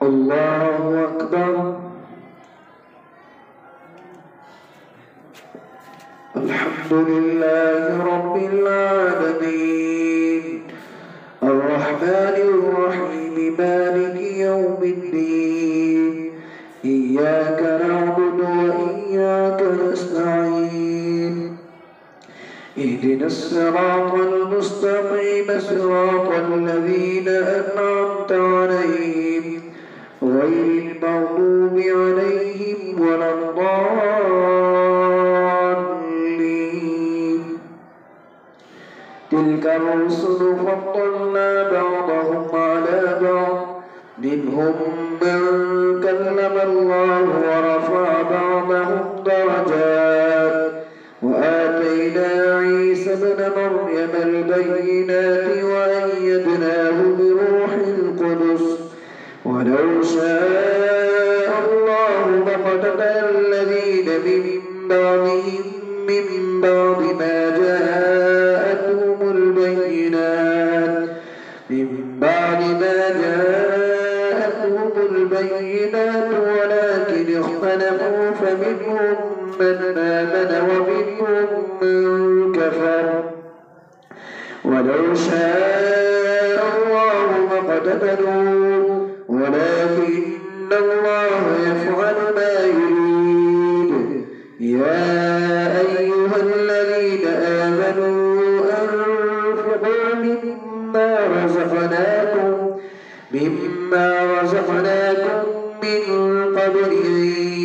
الله أكبر. الحمد لله رب العالمين الرحمن الرحيم مالك يوم الدين إياك نعبد وإياك نستعين اهدنا الصراط المستقيم صراط الذين أنعمت عليهم غير المغضوب عليهم ولا الضالين. تلك الرسل فضلنا بعضهم على بعض منهم من كلم الله ورفع بعضهم درجات وآتينا عيسى ابن مريم البينات وأيدناه بروح القدس ولو شاء الله لقتل الذين من بعدهم من بعد ما جاءتهم البينات ولكن اختلفوا فمنهم من آمن ومنهم من كفر ولو شاء الله ما اقتتلوا ولكن الله يفعل ما يريد. يا أيها الذين آمنوا أنفقوا مما رزقناكم من قبل أن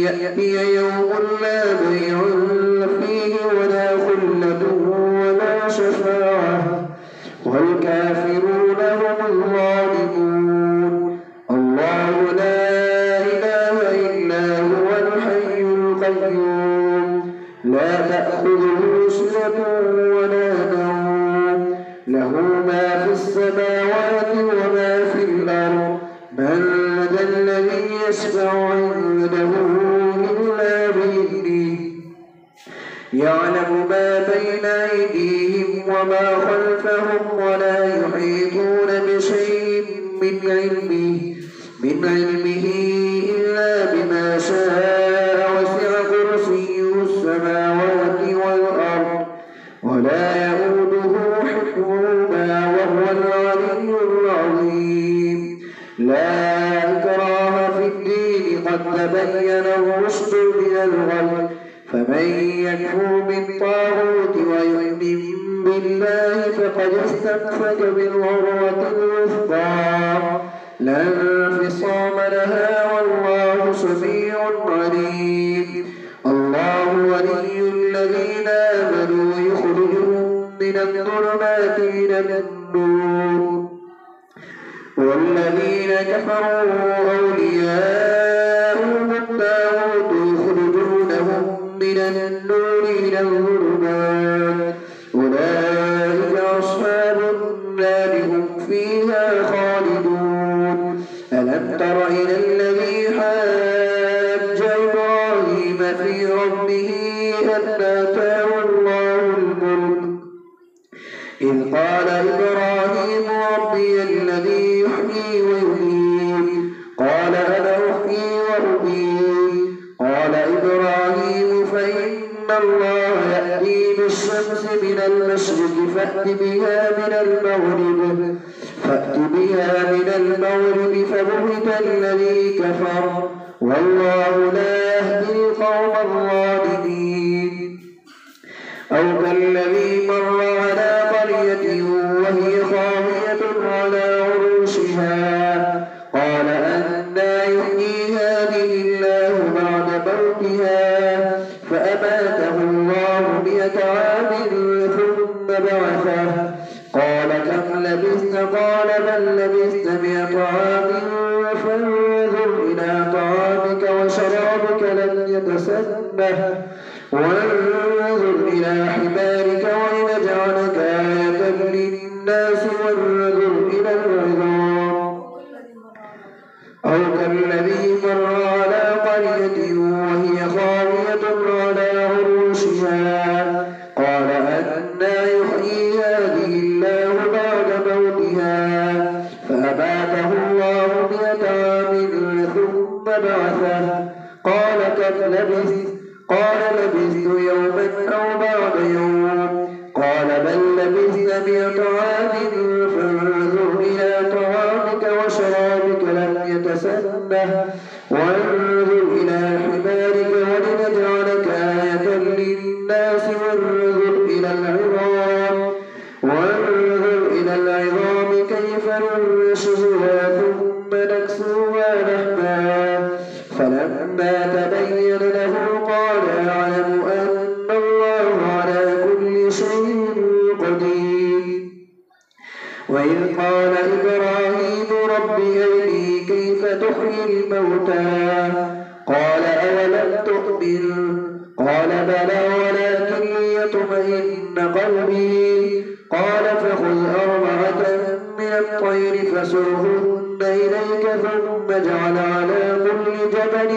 يأتي يوم لا بيع فيه ولا خلة ولا شفاعة والكافرون هم الظالمون. الله لا إله إلا هو الحي القيوم لا تأخذه سنة ولا نوم له ما في السماوات وما في الأرض من ذا الذي يشفع عنده إلا بإذنه يعلم ما بين أيديهم وما خلفهم ولا يحيطون بشيء من علمه إلا بما شاء وسع كرسيه السماوات والأرض ولا يؤوده حفظهما وهو العلي العظيم. لا إكراه في الدين قد تبين الرشد من الغي فمن يكفر بالطاغوت ويؤمن بالله فقد استمسك بالعروة الوثقى لا انفصام لها والله سميع عليم. الله ولي الذين آمنوا يخرجهم من الظلمات إلى النور والذين كفروا أولياؤهم الطاغوت يخرجونهم من النور إلى الظلمات أولئك أصحاب النار هم فيها خالدون. ألم تر إلى الذي حاج إبراهيم في ربه أن آتاه الله الملك إذ قال إبراهيم ربي الذي يحيي ويميت قال أنا أحيي وأميت قال إبراهيم فإن الله يأتي بالشمس من المشرق فأت بها من المغرب فبهت الذي كفر والله لا يهدي القوم الظالمين. أو كالذي مر على قرية وهي خاوية على عروشها قال أنى يحيي هذه الله بعد موتها فأماته الله 100 عام ثم بعثه قال كم لبثت قال بل لبثت 100 عام فانظر إلى طعامك وشرابك لم يتسنه وانظر إلى حمارك ولنجعلك آية للناس وانظر إلى العظام. أو كالذي مر على قرية وهي خاوية على عروشها قال أنى يحيي هذه الله بعد موتها فأماته الله 100 عام بعثه قال كم لبثت قال لبثت يوما أو بعض يوم قال بل لبثت 100 عام فانظر إلى طعامك وشرابك لم يتسنه وانظر إلى حمارك ولنجعلك آية للناس وانظر إلى العظام كيف ننشزها ثم نكسوها لحما فلما تبين له قال أعلم أن الله على كل شيء قدير. وإذ قال إبراهيم رب أرني كيف تحيي الموتى قال أولم تؤمن قال بلى ولكن ليطمئن قلبي قال فخذ 4 من الطير فسرهن إليك ثم اجعل على كل جبل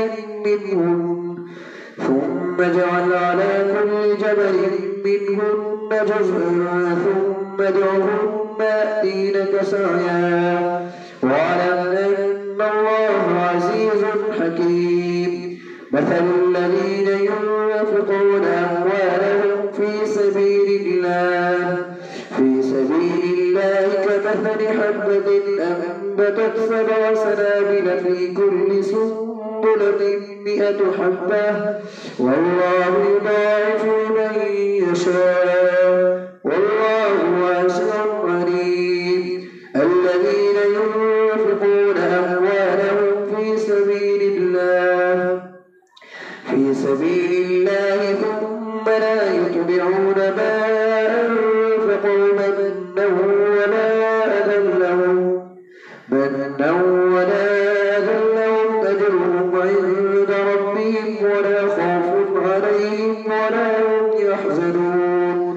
منهن جزءا ثم ادعهن يأتينك سعيا واعلم أن الله عزيز حكيم. مثل الذين ينفقون أموالهم في سبيل الله كمثل حبة أنبتت 7 سنابل في كل سنبلة 100 حبة والله يضاعف لمن يشاء والله واسع عليم. الذين ينفقون أموالهم في سبيل الله ثم لا يتبعون ما أنفقوا منا ولا أذى لهم أجرهم عند ربهم ولا خوف عليهم ولا هم يحزنون.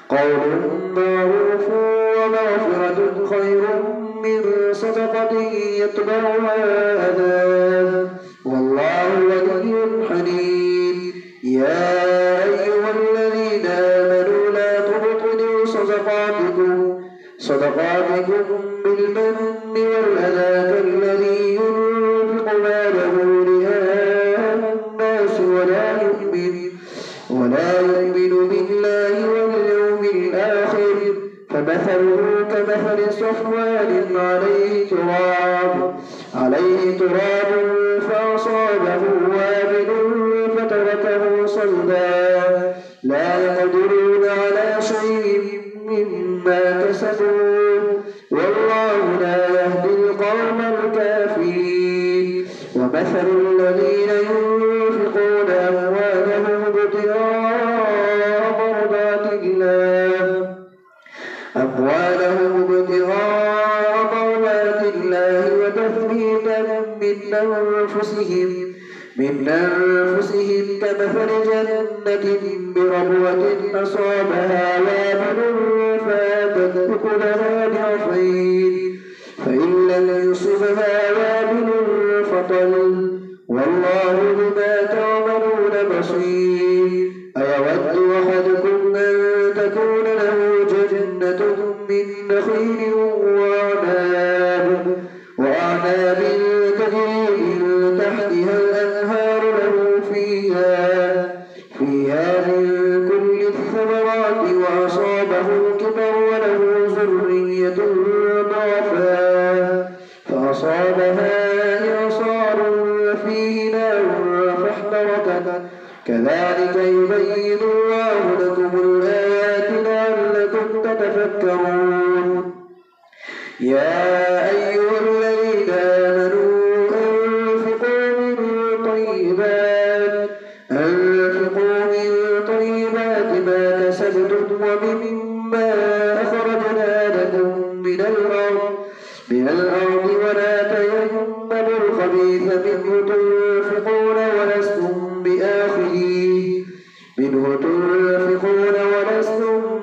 قول معروف ومغفرة خير من صدقة يتبعها أذى والله ولي حليم. يا أيها الذين آمنوا لا تبطلوا صدقاتكم بالمن والأذى كالذي ينفق ماله رئاء الناس ولا يؤمن بالله واليوم الآخر فمثله كمثل صفوان عليه تراب فأصابه وابل فتركه صلدا لا يقدرون على شيء مما كسبوا والله لا يهدي القوم الكافرين. ومثل الذين ينفقون أموالهم ابتغاء مرضات الله وتثبيتا من أنفسهم كمثل جنة بربوة أصابها وابل فآتت أكلها ضعفين فإن لم يصبها وابل فطل والله بما تعملون بصير. أيود أحدكم أن تكون له جنة من نخيل وأعناب تجري من تحتها الأنهار له فيها من كل الثمرات وأصابه الكبر وله ذرية ضعفاء فأصابها إعصار فيه نار فاحترقت كذلك يبين الله لكم الآيات لعلكم تتفكرون. يا أيها الذين آمنوا أنفقوا من طيبات ما كسبتم ومما أخرجنا لكم من الأرض ولا تيمموا الخبيث منه تنفقون ولستم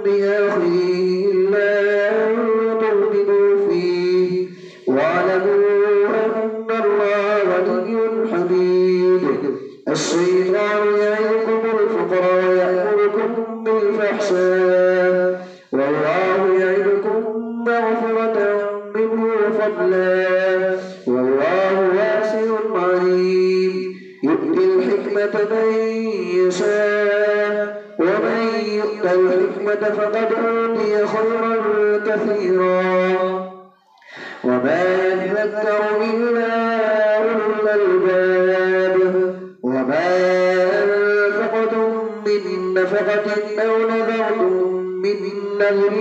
بآخذه إلا أن تغمضوا فيه واعلموا أن الله غني حميد. الشيطان يعظكم الفقر ويأمركم بالفحشاء والله يعدكم مغفرة منه وفضلا والله واسع عليم. الحكمة من يشاء ومن يؤت الحكمة فقد أوتي خيرا كثيرا وما يذكر إلا أولو الألباب وما أنفقتم من نفقة أو نذرتم من نذر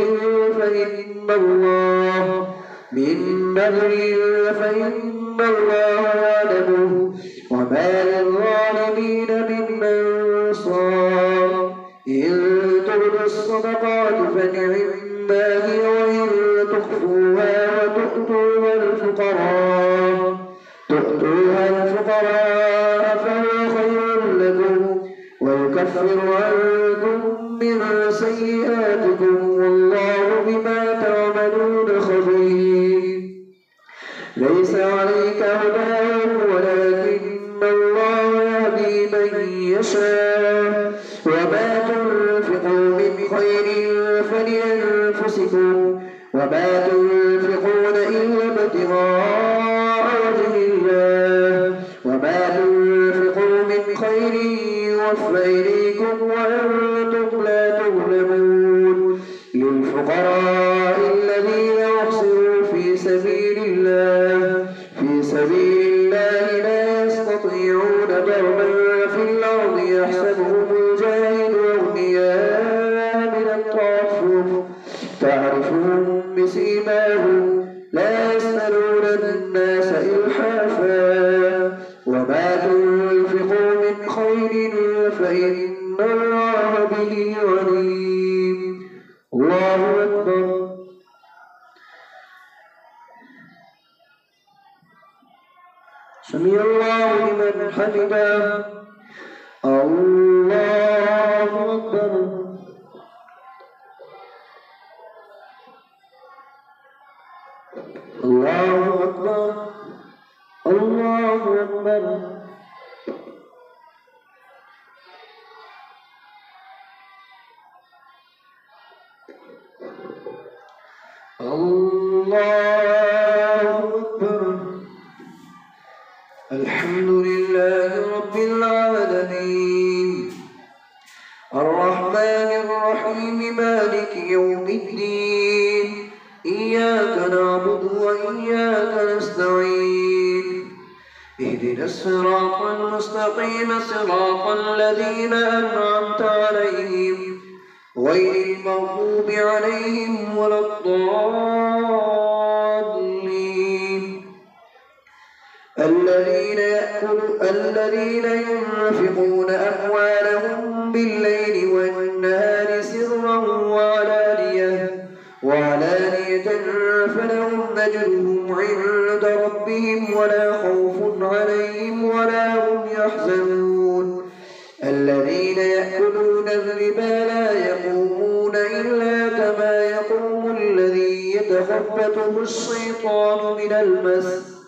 فإن الله يعلمه وما للظالمين من أنصار إن تبدوا الصدقات فنعما هي وإن تخفوها وتؤتوها الفقراء فهو خير لكم ويكفر عنكم من سيئاتكم والله بما تعملون خبير ليس عليك هداهم ولكن الله يهدي من يشاء وما تنفقوا من خير فلأنفسكم وما تنفقون إلا ابتغاء وجه الله وما تنفقوا من خير يوفى إليكم وأنتم لا تظلمون للفقراء الذين أحصروا في سبيل الله لا يستطيعون ضربا في الأرض يحسبهم الجاهل أغنياء من التعفف تعرفهم بسيماهم لا يسألون الناس إلحافا وما تنفقوا من خير فإن الله به عليم الله أكبر سمع الله لمن حمده الله أكبر الله أكبر الله أكبر الله أكبر الحمد لله رب العالمين الرحمن الرحيم مالك يوم الدين إياك نعبد وإياك نستعين اهدنا الصراط المستقيم صراط الذين أنعمت عليهم غير المغضوب عليهم ولا الضالين الذين ينفقون أموالهم بالليل والنهار سرا وعلانية فلهم أجرهم عند ربهم ولا خوف عليهم ولا هم يحزنون الذين يأكلون الربا لا يقومون إلا كما يقوم الذي يتخبطه الشيطان من المس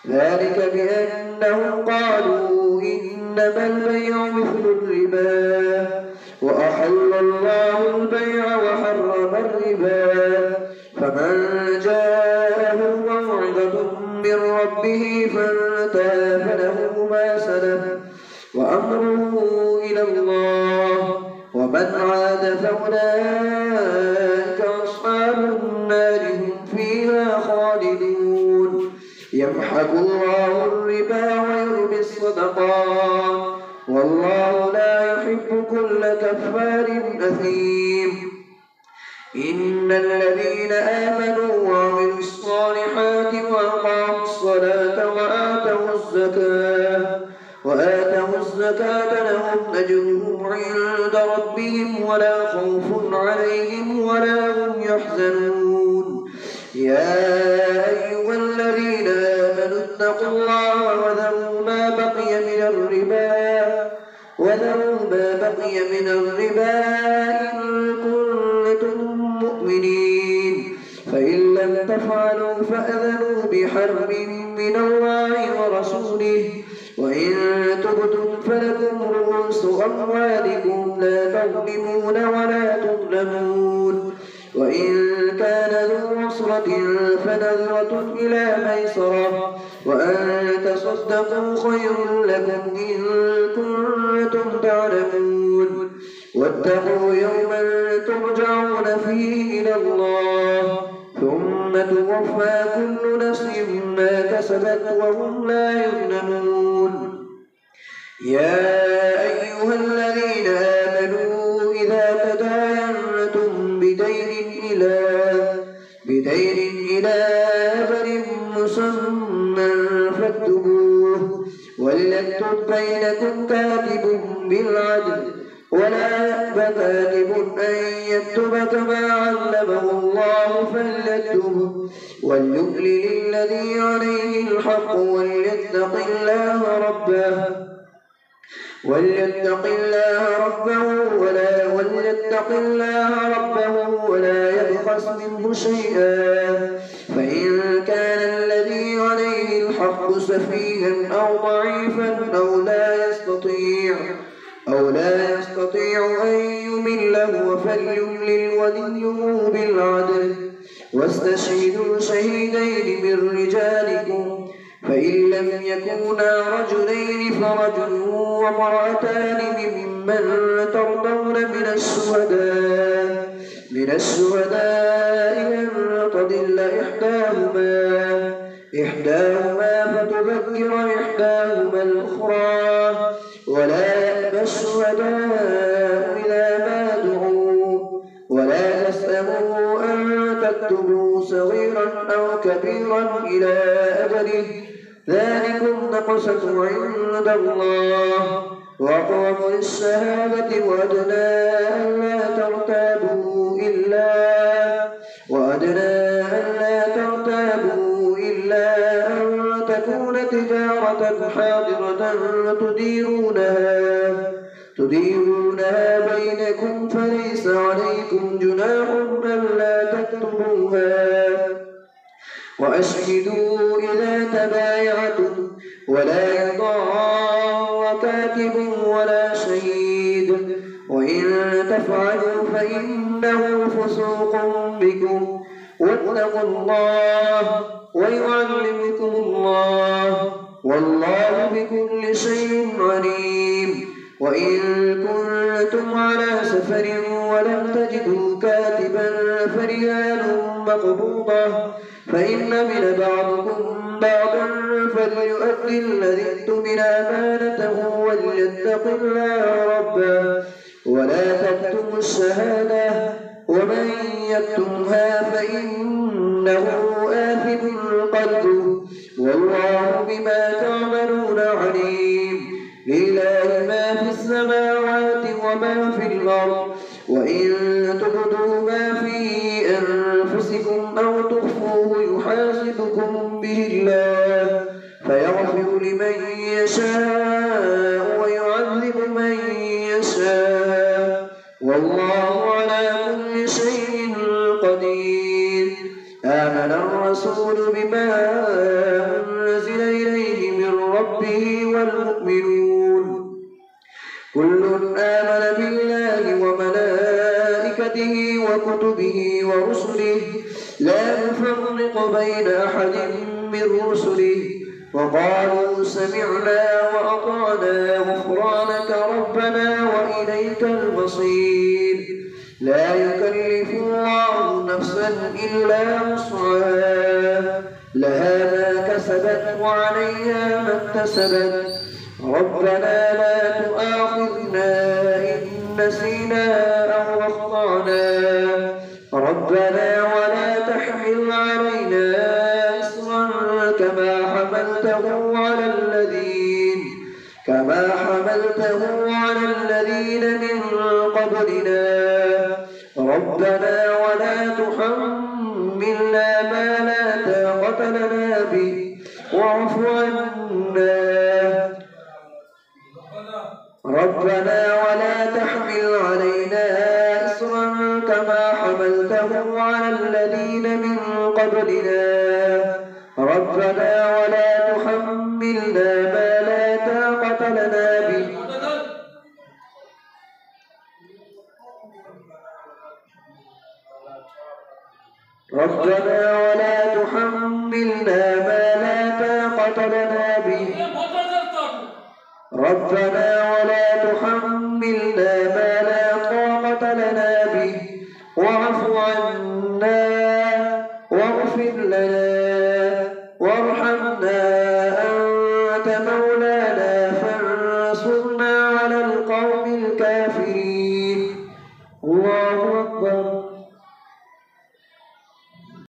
ذلك بأنهم قالوا إنما البيع مثل الربا وأحل الله البيع وحرم الربا فمن جاءه موعظة من ربه فانتهى فله ما سلف وأمره إلى الله ومن عاد فأولئك أصحاب النار هم فيها خالدون يمحق الله الربا ويربي الصدقات والله لا يحب كل كفار أثيم إن الذين آمنوا وعملوا الصالحات وأقاموا الصلاة وآتوا الزكاة لهم أجرهم عند ربهم ولا خوف عليهم ولا هم يحزنون يا أيها الذين آمنوا اتقوا الله وذروا ما بقي من الربا إن كنتم مؤمنين فإن لم تفعلوا فأذنوا بحرب من الله ورسوله وإن تبتم فلكم رؤوس أموالكم لا تظلمون ولا تظلمون وإن كان ذو عسرة فنظرة إلى ميسرة وأن تصدقوا خير لكم إن كنتم تعلمون واتقوا يوما ترجعون فيه إلى الله ثم توفى كل نفس ما كسبت وهم لا يظلمون. يا أيها الذين آمنوا إذا تداينتم بدين إلى أجل مسمى فاكتبوه وليكتب بينكم كاتب بالعدل ولا يأب كاتب أن يكتب كما علمه الله فليكتب وليملل الذي عليه الحق وليتق الله ربه ولا يبخس منه شيئا فإن كان الذي عليه الحق سفيها أو ضعيفا أو لا يستطيع أن يمل هو فليملل وليه بالعدل واستشهدوا شهيدين من رجالكم فإن لم يكونا رجلين فرجل وامرأتان ممن ترضون من الشهداء أن تضل إحداهما فتذكر إحداهما الأخرى ولا يأبى الشهداء إذا ما دعوا ولا تسأموا أن تكتبوا صغيرا أو كبيرا إلى أجله ذلكم نقسط عند الله وأقرب للشهادة وأدنى أن لا ترتابوا إلا أن تكون تجارة حاضرة تديرونها بينكم فليس عليكم جناح ألا تكتبوها وأشهدوا إذا تبايعتم ولا يضار كاتب ولا شهيد وإن تفعلوا فإنه فسوق بكم واتقوا الله ويعلمكم الله والله بكل شيء عليم. وإن كنتم على سفر ولم تجدوا كاتبا فرهان مقبوضة فإن من بعضكم بعضا فليؤدي الذي اؤتمن أمانته وليتق الله ربه ولا تكتموا الشهادة ومن يكتمها فإنه آثم قلبه والله بما تعملون عليم. لله ما في السماوات وما في الأرض وإن تبدوا ما في أنفسكم أو تخفوه يحاسبكم به الله فيغفر لمن يشاء ويعذب من يشاء والله على كل شيء قدير. آمن الرسول بما أنزل إليه من ربه والمؤمنون كل آمن بالله وملائكته وكتبه ورسله لا نفرق بين أحد من رسله وقالوا سمعنا وأطعنا غفرانك ربنا وإليك المصير. لا يكلف الله نفسا إلا وسعها لها ما كسبت وعليها ما اكتسبت ربنا لا تؤاخذنا إن نسينا أو أخطأنا ربنا ولا تحمل علينا إصرا كما حملته على الذين من قبلنا ربنا ولا تحملنا ما لا طاقة لنا به واعف عنا ربنا ولا تحمل علينا إصرا كما حملته على الذين من قبلنا ربنا ولا تحملنا ما لا طاقة لنا به ربنا ولا تحملنا ما لا طاقة لنا به ربنا ولا تحملنا ما لا طاقة لنا به واعف عنا واغفر لنا وارحمنا أنت مولانا فانصرنا على القوم الكافرين